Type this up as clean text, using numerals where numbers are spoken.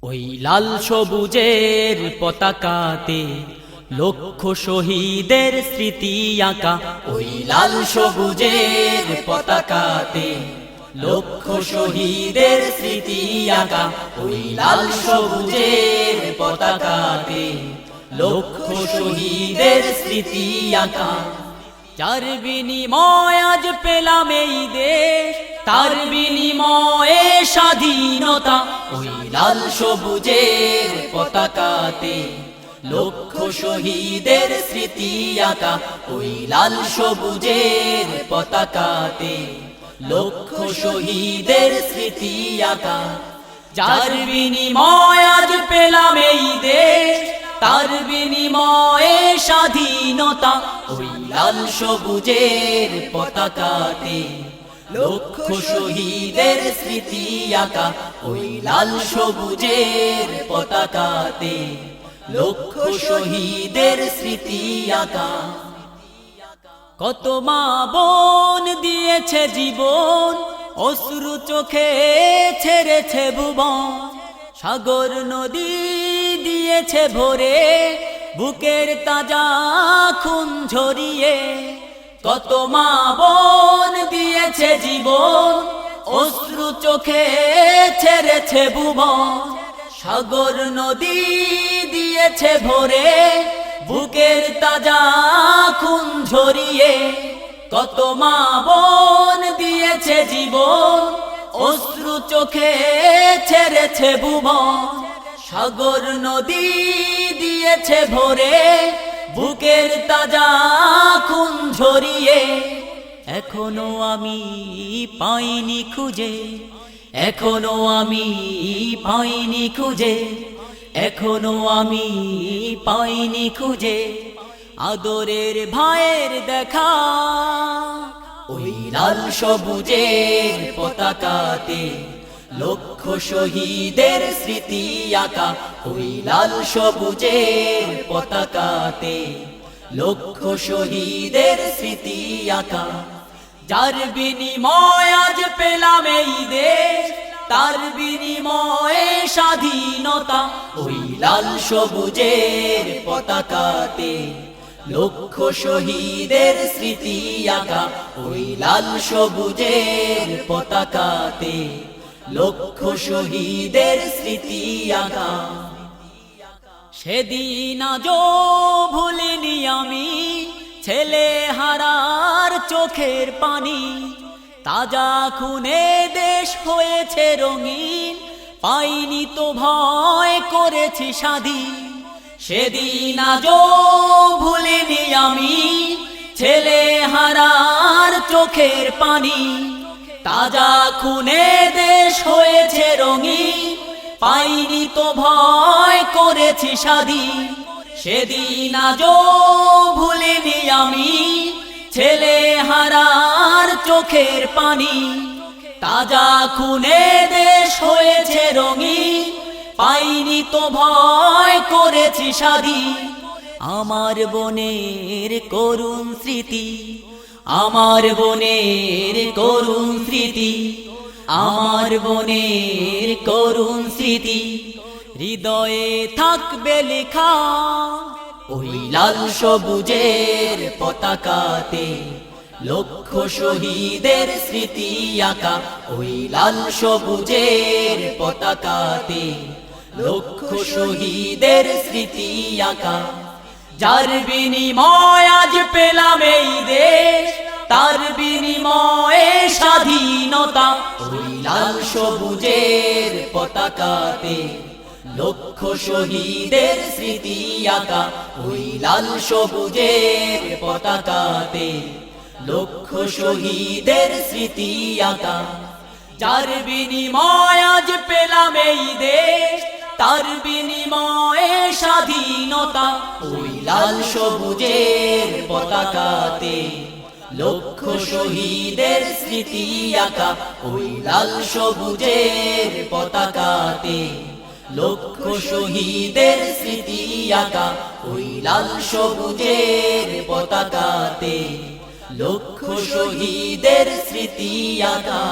ওই লাল সবুজের পতাকাতে লক্ষ শহীদের স্মৃতি আঁকা। ওই লাল সবুজের পতাকাতে লক্ষ শহীদের স্মৃতি আঁকা। ওই লাল সবুজের পতাকাতে লক্ষ শহীদের স্মৃতি আঁকা। যার বিনিময় আজ পেলাম এই দেশ, তার বিনিময়ে স্বাধীনতা। ওই লাল সবুজের পতাকাতে লক্ষ শহীদের স্মৃতি আঁকা। ওই লাল সবুজের পতাকাতে লক্ষ শহীদের স্মৃতি আঁকা। যার বিনিময় আজ পেলাম এই দেশ, তার বিনিময়ে স্বাধীনতা। ওই লাল সবুজের পতাকাতে লক্ষ শহীদের স্মৃতি আঁকা। ওই লাল সবুজের পতাকাতে লক্ষ শহীদের স্মৃতি আঁকা। কত মা বোন দিয়েছে জীবন, অশ্রু চোখে ছেড়েছে ভুবন। সাগর নদী দিয়েছে ভরে, বুকের তাজা খুন ঝরিয়ে। কত মা বোন দিয়েছে জীবন, অশ্রু চোখে ছেড়েছে ভুবন। সাগর নদী দিয়েছে ভরে, বুকের তাজা খুন ঝরিয়ে। কত মা বোন দিয়েছে জীবন, অশ্রু চোখে ছেড়েছে ভুবন। সাগর নদী দিয়েছে ভরে, বুকের তাজা খুন ঝরিয়ে। এখনো আমি পাইনি খুঁজে, এখনো আমি পাইনি খুঁজে, এখনো আমি পাইনি খুঁজে আদরের ভাইয়ের দেখা। ওই লাল সবুজের পতাকাতে লক্ষ শহীদের স্মৃতি আঁকা। ওই লাল সবুজের পতাকাতে লক্ষ শহীদের স্মৃতি আঁকা। যার বিনিময় আজ পেলাম এই দেশ, তার বিনিময়ে স্বাধীনতা। ওই লাল সবুজের পতাকাতে লক্ষ শহীদের স্মৃতি আঁকা। ওই লাল সবুজের পতাকাতে লক্ষ শহীদের স্মৃতি আঁকা। সেদিন আজও ভুলিনি আমি ছেলে হারার চোখের পানি। তাজা খুনে দেশ হয়েছে রঙিন, পাইনি তো ভয় করেছি স্বাধীন। সেদিন আজও ভুলিনি আমি ছেলে হারার চোখের পানি। তাজা খুনে দেশ হয়েছে রঙিন, পাইনি তো ভয় করেছি স্বাধীন। সেদিন আজও ভুলিনি আমি ছেলে হারার চোখের পানি। তাজা খুনে দেশ হয়েছে রঙিন, পাইনি তো ভয় করেছি স্বাধীন। আমার বোনের করুণ স্মৃতি, আমার বোনের করুণ স্মৃতি, আমার বোনের করুণ স্মৃতি হৃদয়ে থাকবে লেখা। ওই লাল সবুজের পতাকাতে লক্ষ শহীদের স্মৃতি আঁকা। ওই লাল সবুজের পতাকাতে লক্ষ শহীদের স্মৃতি আঁকা। যার বিনিময় আজ পেলাম এই দেশ, তার বিনিময়ে স্বাধীনতা। ওই লাল সবুজের পতাকাতে লক্ষ শহীদের স্মৃতি আঁকা। ওই লাল সবুজের পতাকাতে লক্ষ শহীদের স্মৃতি আঁকা। যার বিনিময় আজ পেলাম এই দেশ, তার বিনিময়ে স্বাধীনতা। ওই লাল সবুজের পতাকাতে লক্ষ শহীদের স্মৃতি আঁকা। ওই লাল সবুজের পতাকাতে লক্ষ শহীদের স্মৃতি আঁকা। ওই লাল সবুজের পতাকাতে লক্ষ শহীদের স্মৃতি আঁকা।